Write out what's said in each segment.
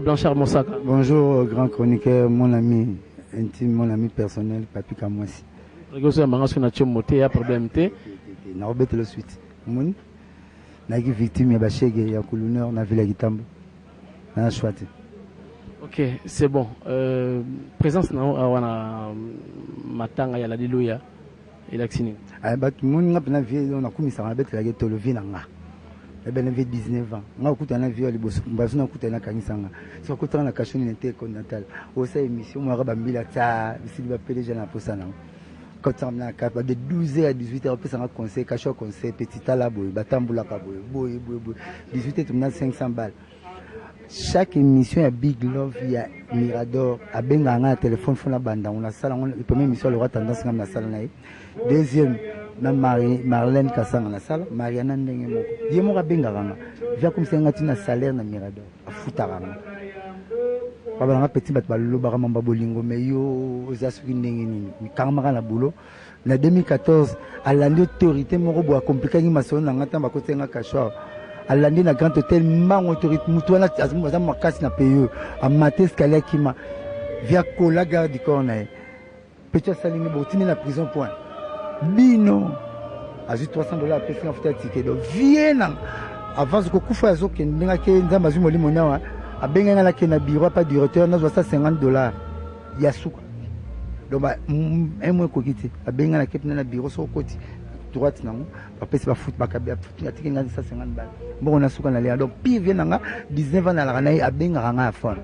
Blanchard Moussaka. Bonjour, grand chroniqueur, mon ami intime, mon ami personnel, Papi Kamwasi. Regoso Mangasu na Tchomote, ya problème te. Na obete le suite. Mon nagi victime ya bachege ya couleur na villa Gitambo. Na chouate. Ok, c'est bon. Présence na wana matanga ya la diluya et l'axini. Ah bah mon ngap na vie on a commis ça bete la geto le vie nanga. Ben avait 19 ans. Nga okuta na vie liboso mbazo na okuta na kanisanga. So okuta na kashoni nete konnatal. O sa émission moi rabambila ta bisi ba PDG na posana. Quand on a de 12h à 18h on peut s'en conseil cacho conseil petit ala boy batambula ka boy 18h tout 500 balles. Chaque émission a Big Love, il y a Mirador, a Benganga téléphone fond la bande on a salle la première émission le roi tendance comme la salle na. Deuxième na Marlène Kassanga na salle, Mariana ndenge moko. Dieu mo benganga. Via comme ça ngati na salaire na Mirador. A futaranga. Baba na petit bat balolo baramamba bolingo mais yo ozasuki ndenge nini. Mikamaka na boulot. Na 2014 à l'année autorité moko bo compliqué ngi masolo na ngata bakotenga kashwa. À l'année na grand hôtel mang autorité mutuana azamu makasi na paye a maté escalier kima via kola garde du corps na. Petit salingi botini na prison point. Bino ajoute $300 après ça fait ticket donc viens avant que kufa yazo ke ndinga ke nzamba zimo limonya a benga na ke na bureau pas directeur na $50 ya suka donc un mois ko kiti a benga na ke na bureau so koti droite nango ba pesi ba foot ba kabia foot ya ticket na $50 bon na suka na lea donc pire vient nga 19 ans na la na a benga nga afon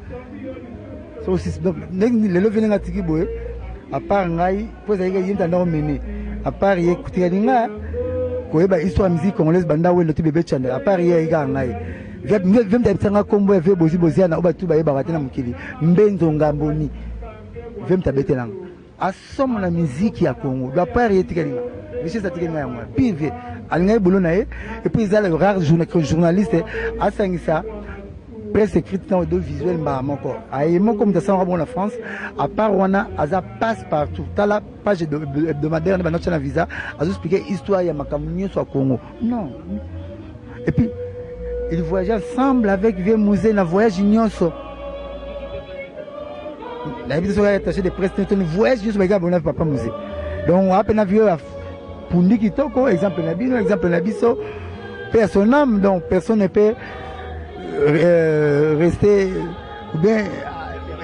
so si donc le levé nga tiki boye à part ngai pose ayi yinta na mené à part y écouter linga koyeba histoire musique congolaise banda we lotu bébé chanda à part y iga ngai vem tabitsanga kombo ya bozi boziana oba tu ba yeba batena mukili mbenzo ngamboni vem tabetelanga asomo na musique ya Congo à part y tikalinga monsieur ça tikalinga moi pive alinga bolo na et puis ils le rare journaliste asangisa presse écrite dans audiovisuel moko ayemo comme ça en France à part wana aza passe partout ta la page hebdomadaire na notre visa azo expliquer histoire ya makamunyo sur Congo non et puis ils voyageaient ensemble avec vieux musée na voyage nyonso la vie soit attachée de presse ton voyage juste regarde on a papa musée donc à peine vieux pundi kitoko exemple na bino exemple na biso personne donc personne ne peut rester ou bien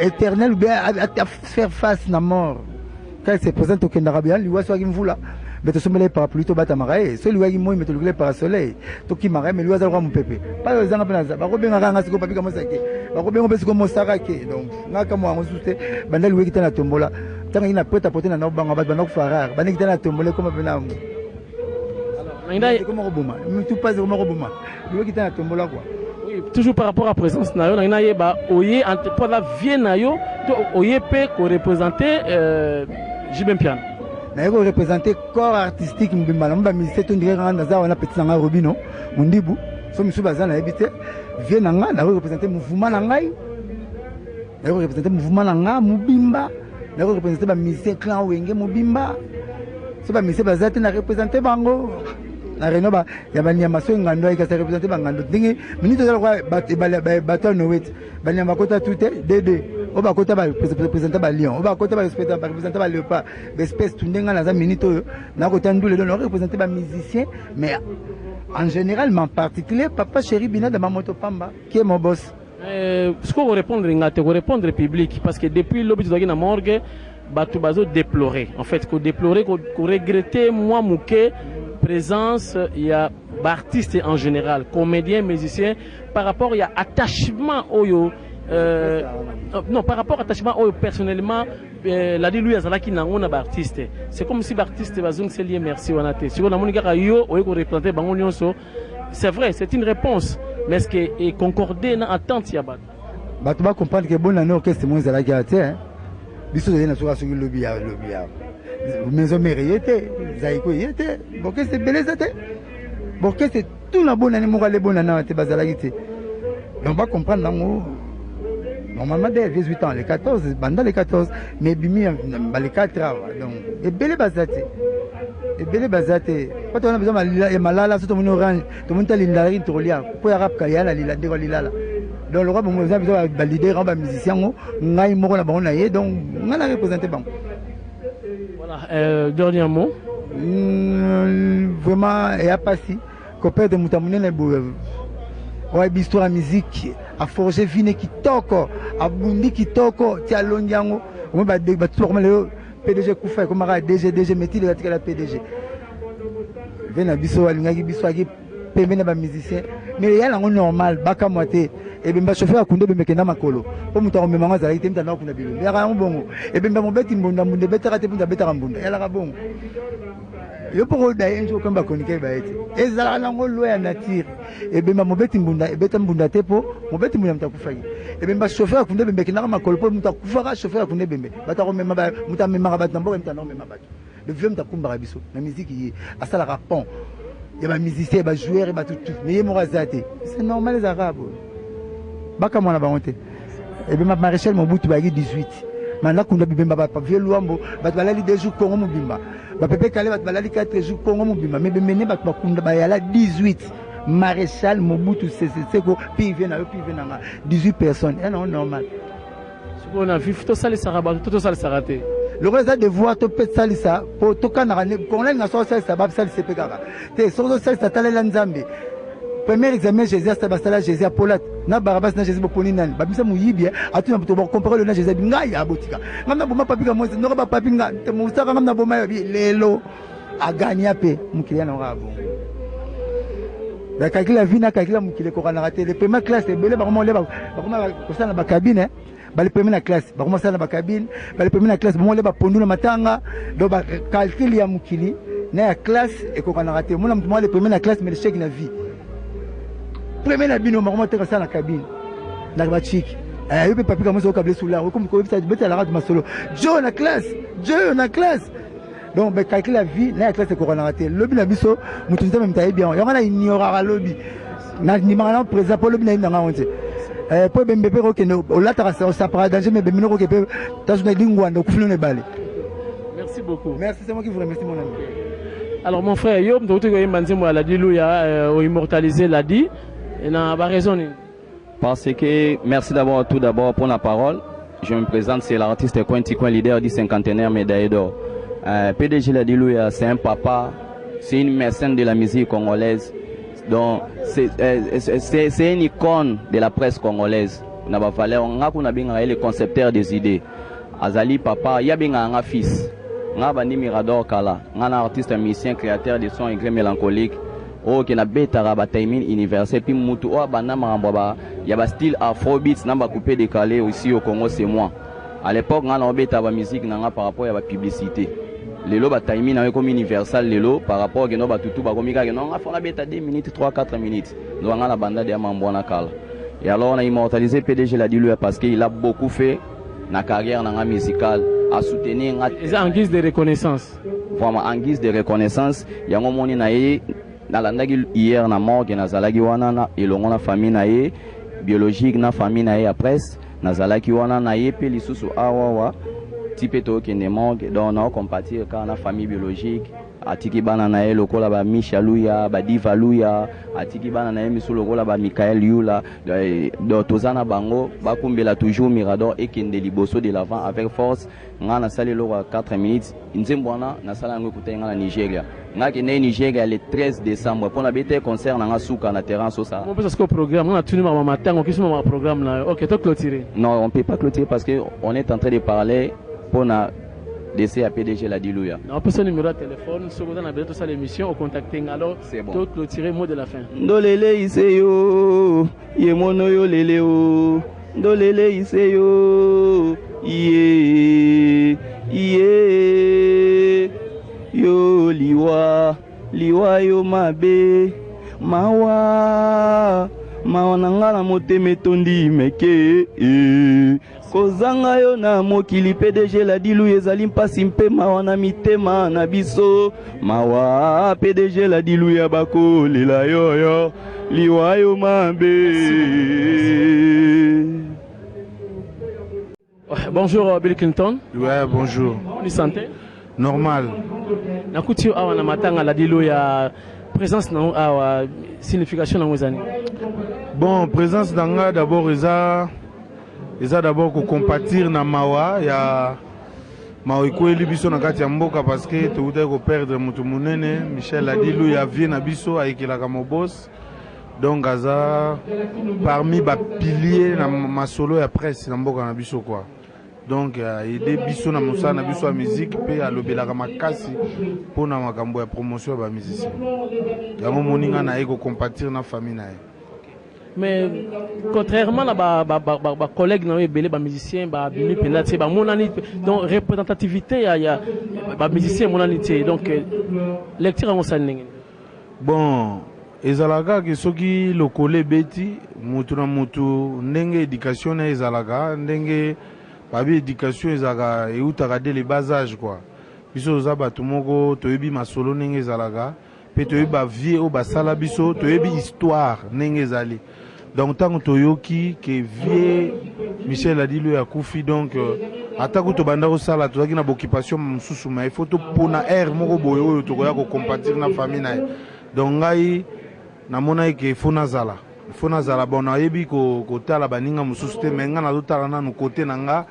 éternel ou bien à faire face à la mort quand il se présente au Kendarabia lui voit soit qu'il voula mais tu sommes les parapluies tu bats marae celui qui moi il met le parasolaire tu qui marae mais lui a mon pépé pas aux gens penaza ba robinga nga siko papi comme ça ke ba robinga beso comme sara ke donc ngaka mo ngosute banda lui qui na tombola tanga ina prête à porter na banga ba na farar banda qui na tombola comme bena alors comment roboma tu pas comment roboma lui qui na tombola quoi. Toujours par rapport à la présence nayo na yeba oye pour la vie nayo oye peut représenter Jibem Piano na yeko représenter corps artistique mbimala mba musicien to ndire ngana za wana petit nanga Robino mundibu so misu bazana ebité vie nanga na représenter mouvement na ngai na représenter mouvement na nga mubimba na représenter ba musicien clan wenge mubimba so ba musicien bazate na représenter bango na renoba ya banyama so ngando ikasa représenter bangando ndingi minito za kwa bato no wet banyama kota tute dede oba kota ba représenter ba lion oba kota ba représenter ba léopard espèce tundenga na za minito na kota ndule do représenter ba musicien mais en général mais en particulier papa chéri bina de mamoto pamba qui est mon boss. Ce qu'on répondre ngate ko répondre public parce que depuis l'objet de la morgue batu bazo déplorer en fait ko déplorer ko regretter moi mouké présence il y a artistes en général comédiens musiciens par rapport il y a attachement au non par rapport à attachement au personnellement la dit lui azala ki nangona ba artiste c'est comme si ba artiste bazong se lié merci wanate si on a monika yo o ko représenter bango nyonso c'est vrai c'est une réponse mais est-ce que est concordé na attente ya bat tu vas comprendre que bon année orchestre mo ezala ki ate biso de na soka soki lobby ya maison mairie était zaiko était bon que c'est belé c'était bon que c'est tout la bonne année mo ka le bonne année te bazala ki te on va comprendre nango normalement dès 18 ans, les 14, pendant les 14, mais bimi les 4 ans. Donc, et belé bazate. Et belé bazate. Quand on a besoin de malala, tout le monde orange, tout le monde a l'indari, tout le monde pour arabe kayana, lila, dégo lila. Donc le roi, on a besoin de valider, on va musicien, on a une mort là-bas, on a eu, donc on a représenté bon. Voilà, dernier mot. Vraiment, il y a pas si, copain de Moutamouné, ouais, histoire musique, à forger vine qui toko, à bundi qui toko, tia longiango, on va toujours le PDG Koufa, comme à DG métier de la PDG. Vena biso, alingaki biso, qui permet les musiciens, mais il y a un normal, baka moité, et bien ma chauffeur a koundé be mekena makolo, pour moutar me mangas avec temta na kuna bibi, il y a un bon, et bien mon bête imbonda, mon bête raté pour ta bête rambonda, elle a bon. Yo pour d'ailleurs un jour comme bakonike baete ezala nango loi ya nature et ben ma mobeti mbunda et beta mbunda tepo mobeti mbunda mtakufayi et ben ba chauffeur akunde bembe kinaka makolo po mtakufaka chauffeur akunde bembe bata remema ba mutamema ba tambo mtana mema ba le vieux mtakumba biso na musique yi asala rapon ya ba musicien ba joueur ba tout mais morazate c'est normal les arabes baka mwana ba honte et ben ma maréchal Mobutu ba 18 maintenant kunda bibemba ba vieux luambo ba balali 2 jours Congo mobimba ba pepe kale ba balali 4 jours Congo mobimba mais bemene ba kunda ba yala 18 maréchal Mobutu seko puis vient na 18 personnes et non normal ce qu'on a vu tout ça les saraba tout ça les sarate le reste de voir to pet salisa pour to kana qu'on na so ça ba salisa pekaka te so salisa talela nzambe. Premier examen Jésus à Sabastala Jésus à Polat na Barabas na Jésus boponi nani babisa muyibi atu na to comparer le na Jésus ngai ya botika ngamna boma papika mo no ba papinga te musaka ngamna boma yo lelo aganya pe mukiliana ngabo da kakila vina kakila mukile ko kana raté les premières classes belé ba comment ko sana ba cabine ba les premières classes ba comment sana ba cabine ba les premières classes ba mo le ba pondu na matanga do ba calcul ya mukili na ya classe et ko kana raté mo na mtu mo les premières classes mais le chèque na vie. Premier na bino maman te kasa na cabine na ba chic yo pe papi comme ça au câble sous là comme ko bisa beta la radio masolo jo na classe donc be calculer la vie na classe ko na raté lobby na biso mutu nzambe mtaye bien yo na ignorera lobby na ni mangana présent pour lobby na nga onte po be mbebe ko keno o latara ça para danger mais be mino ko ke pe tasu na lingwa ndo kufulu ne bale. Merci beaucoup. Merci, c'est moi qui vous remercie mon ami. Alors mon frère yo mtoto ko imbanze mo la diluya o immortaliser la dit. Et n'a pas raison. Parce que, merci tout d'abord pour la parole. Je me présente, c'est l'artiste Quinty Coin, leader du cinquantenaire médaille d'or. PDG Ladilouya, c'est un papa, c'est une mécène de la musique congolaise. Donc, c'est une icône de la presse congolaise. On a le concepteur des idées. Azali papa, il y a un fils. On a un Mirador Kala, un artiste, un musicien, créateur de sons et mélancoliques. Oh qui na beta raba timing universel puis mutu o bana maramba ya ba style afrobeats na ba coupé décalé aussi au Congo c'est moi à l'époque on a beta ba musique na par rapport à la publicité lelo ba timing na comme universal lelo par rapport que no ba tutu ba komika que non on a beta 2 minutes 3-4 minutes donc on a la banda de mambona kala et alors on a immortalisé PDG Ladilouya parce qu'il a beaucoup fait na carrière na musicale à soutenir en guise de reconnaissance vraiment en guise de reconnaissance yango moni na nalandaki hier na morgue nazalaki wana na elongo na famille na ye biologique na famille na ye ya presse nazalaki wana na ye pe lisusu awawa tipe tokende morgue donc na compatir ka na famille biologique atiki bana na ye lokola ba Misha Luya ba Diva Luya atiki bana na ye misu lokola ba Michael Yula donc tozana bango bakumbela toujours Mirador et kende liboso de l'avant avec force ngana sali loko 4 minutes nzembwana na sala ngo kutenga na Nigeria ngaki ne Nigeria le 13 décembre pour na bete concert na suka na terrain so ça on peut ce programme on a tenu ma matin on qui mon programme là OK toi clôturer non on peut pas clôturer parce que on est en train de parler pour na DC à PDG Ladilouya. On peut son numéro de téléphone, si vous avez tout ça l'émission, au contacting alors c'est bon. Tout clôturer mot de la fin. Ndolele iseyo, yemono yo leleo. Ndolele iseyo, iye yo liwa yo mabe mawa nangana moteme tondi meke kozanga yo na mokili PDG Ladilouya ezali mpasi mpe mawa na mitema na biso mawa PDG Ladilouya bakolela yoyo liwa yo mabe. Bonjour Bill Clinton. Ouais, bonjour. Bonne santé. Normal. Nakuti awa na matanga la dilo ya présence na awa signification na ngozani. Bon, présence d'anga d'abord eza d'abord ko compatir na mawa ya mawa ikweli biso na kati ya mboka parce que tuuta ko perdre mutu munene Michel Adilu ya vie na biso aikelaka mobos. Donc aza parmi ba piliers na masolo ya presse na mboka na biso quoi. Donc aider biso na musa na biso ya musique pe alobelaka makasi pona makambo ya promotion ba musicien. Yango moninga na eko compatir na famille na ye. Mais contrairement à ba collègues na belé ba musicien ba bimi pela c'est ba monani donc représentativité ya ba musicien monani donc lecture en saningi. Bon, ezalaka ke soki lokole beti mutu na mutu ndenge éducation na ezalaka ndenge babi éducation ezalaka eutaka dès le bas âge quoi. Biso za batu moko toyebi masolo ndenge ezalaka pe toyebi ba vie o basala biso toyebi histoire ndenge ezali. Donc tant que toyoki que vie Michel Adilu ya kufi donc atako to banda ko sala to na occupation mususu mais il faut to pona air moko boyo to ko ya ko compatir na famille na. Donc ngai na mona ke fona zala bon na yebi ko tala baninga mususu te mais nga na tala na no côté nanga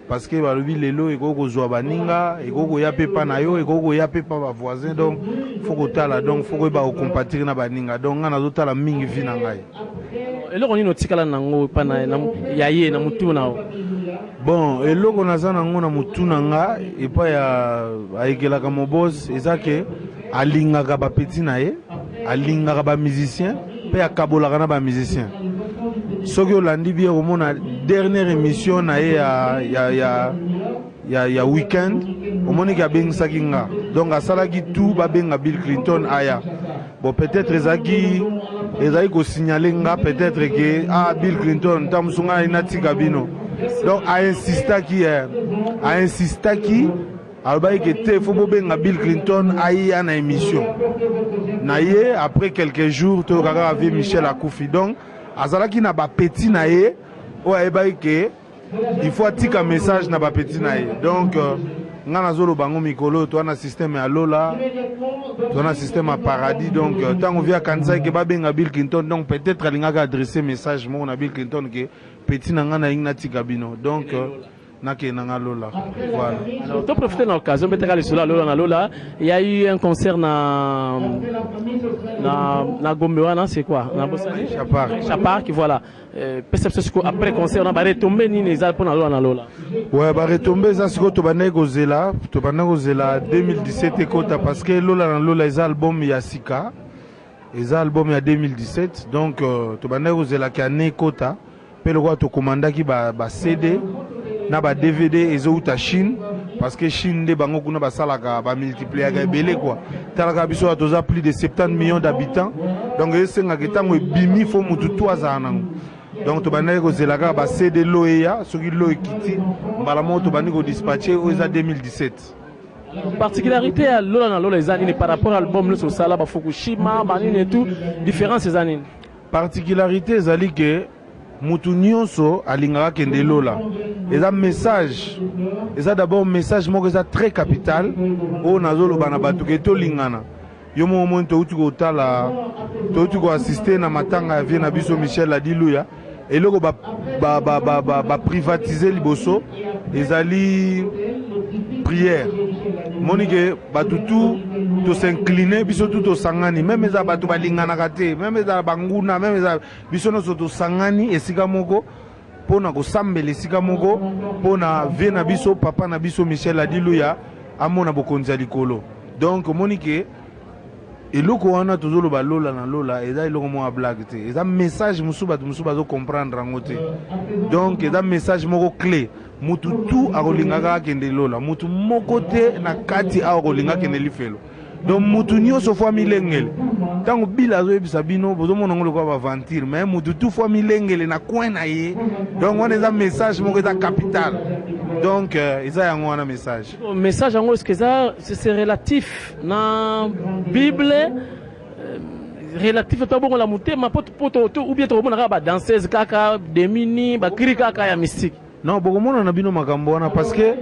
parce que balobi lelo eko zwa baninga eko ya pepa na yo eko ya pepa ba voisin donc faut ko tala donc faut ko ba compatir na baninga donc nga na tala mingi vi na ngai. Eloko nini otikala nango pana ya ye na mutu na o. Bon eloko naza nango na mutu na nga epa ya aikelaka mobos ezake alingaka ba petit na ye alingaka ba musicien pe akabolaka na ba musicien. Soki olandi bien omona dernière émission na ye ya weekend omoni ka bengisaki nga donc asalaki tout babenga Bill Clinton aya. Bon peut-être ezaki ko signaler nga peut-être que Bill Clinton tamusunga inatika bino donc a insistaki alobaki ke te faut bobenga Bill Clinton aya na émission na ye après quelques jours to kaka avec Michel akufi donc azalaki na ba petit na ye o ayebaki ke il faut atika message na ba petit na ye donc nga nazolo bango mikolo to na système ya lola to na système à paradis donc tant on vient kanisa ke babenga Bill Clinton donc peut-être alingaka adresser message mo na Bill Clinton ke petit na nga na ingna tika bino donc nake na lola voilà. Alors to profiter de l'occasion peut-être sur lola il y a eu un concert na Gombewana c'est quoi na Bosani Chapar qui voilà perception après concert on va retomber ni les alpes na lola ouais ba retomber ça siko to bana kozela 2017 ekota parce que lola les albums ya sika les albums ya 2017 donc to bana kozela ki ane ekota pe lokwa to komandaki ba CD na ba DVD ezouta Chine parce que Chine de bango kuna basalaka ba multiplier ga belé quoi talaka biso atoza plus de 70 millions d'habitants donc esenga ketango bimi fo mutu toaza nango donc to banaki kozelaka ba CD loeya soki lo ekiti mbala mo to baniki ko dispatcher oza 2017. Particularité à lola les années par rapport à l'album le sala ba Fukushima ba nini et tout différence ces années. Particularité ezali ke mutu nyonso alingaka kende lola eza message eza d'abord message moko eza très capital o nazolo bana batu ke to lingana yo mo mo to uti ko tala to uti ko assister na matanga ya vie na biso Michel Adiluya eloko ba privatiser liboso ezali prière monique batu to s'incliner biso tout sangani même eza batu balingana kate même eza banguna même eza biso no to sangani esika moko pona ko sambela esika moko pona vie na biso papa na biso Michel Adiluya amona bokonzi ya likolo donc monique eloko wana tozolo balola na lola eza eloko mo blague te eza message musu bazo comprendre ngo te donc eza message moko clé mutu tu akolingaka kende lola mutu moko te na kati akolingaka kende lifelo donc mutu nyonso fwa milengele tango bila azoyebisa bino bozomona ngo lokwa baventure mais mutu tu fwa milengele na coin na ye donc wana eza message moko eza capital donc eza yango wana message yango est-ce que ça c'est relatif na Bible relatif to bongo la mutema poto ou bien to bona ba danseuse kaka demini ba kiri kaka ya mystique. Non, bokomona na bino makambo wana parce que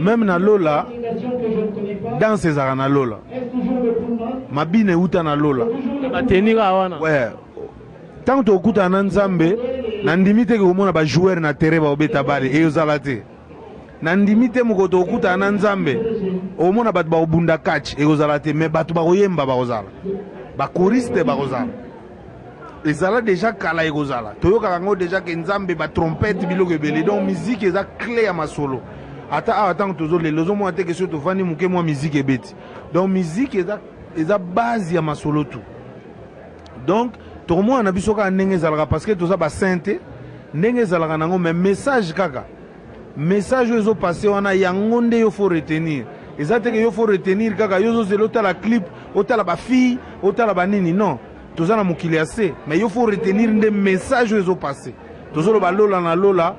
même na lola dans ces na lola mabine uta na lola batenira wana ouais tant to okuta na nzambe na ndimite ke komona ba joueur na terrain ba obeta bale e yozala te na ndimite mokoto okuta na nzambe omona bato ba obunda catch e yozala te mais bato ba oyemba ba ozala ba choriste ba ozala ezala déjà kala e kozala toyoka ngo déjà ke nzambe ba trompette biloko ebele donc musique eza clé ya masolo ata awa ntango tozolelo ozomona te ke soki tofandi moke mwa musique ebeti donc musique eza base ya masolo tu donc tokomona na biso kaka ndenge ezalaka parce que toza basinte ndenge ezalaka nango mais message kaka message oyo ezopase wana yango nde yo faut retenir eza teke yo faut retenir kaka yo ozozela otala clip otala bafille otala banini non toza na mokili ya se mais yo faut retenir nde message oyo ezopase tozoloba lola na lola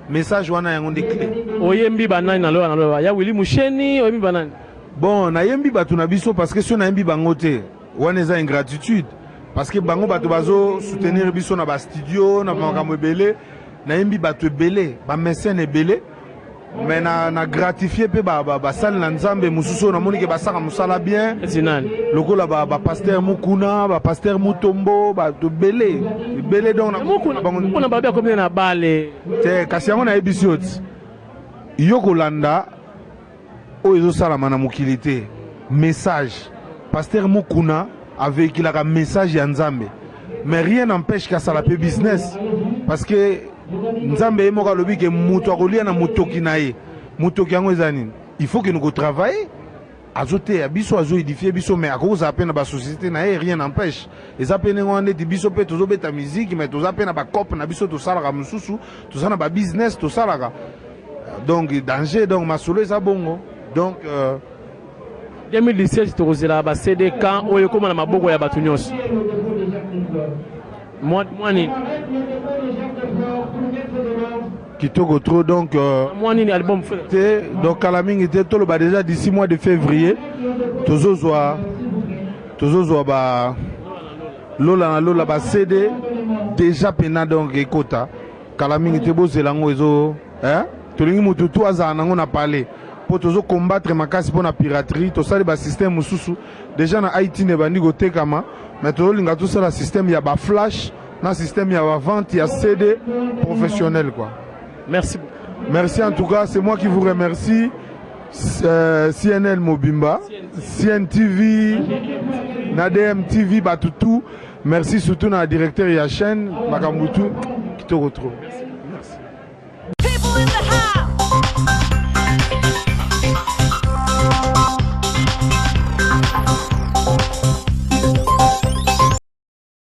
message wana yango nde clé oyembi banani na lola ya Willy Musheni oyembi banani bon nayembi bato na biso parce que so nayembi bango te wana eza ingratitude parce que bango bato bazo soutenir biso na ba studio na makambo ebele nayembi bato ebele ba mécène ebele mais na gratifier pe ba sali na nzambe mususu na moni ke basaka musala bien zinani lokola ba pasteur Mukuna ba pasteur Mutombo bato ebele donc na bango na babia combien na bale te kasi yango na ebisiot yoko landa o ezosalama na mokili te message pasteur Mukuna avec la message ya nzambe mais rien n'empêche qu'à ça la business parce que nzambe emoka lobi ke muto akolia na mutoki na ye mutoki yango ezani il faut que nous travailler azote biso azo édifier biso mais akoza peine ba société na ye rien n'empêche eza peine ngone di biso pe tozo beta musique mais toza peine ba cop na biso to sala ka mususu to sana ba business to sala ka donc danger donc masolo eza bongo donc 2017 tokozela ba CD quand oyo koma na maboko ya bato nyonso mwani kitoko trop donc mwani album te donc Kalaming était tout le bas déjà d'ici mois de février tozozwa ba lola na lola ba CD déjà pena donc ekota Kalaming était bozela ngo ezo hein tolingi mutu tu aza nango na parler pour tozo combattre makasi pour la piraterie to sali ba système mususu déjà na Haïti ne bandi ko tekama mais to linga tout ça la système ya ba flash na système ya ba vente ya CD professionnel quoi. Merci. Merci en tout cas, c'est moi qui vous remercie. CNL Mobimba, CNTV, Nadem TV Batutu. Merci surtout à la directeur Yachen Makambutu qui te retrouve.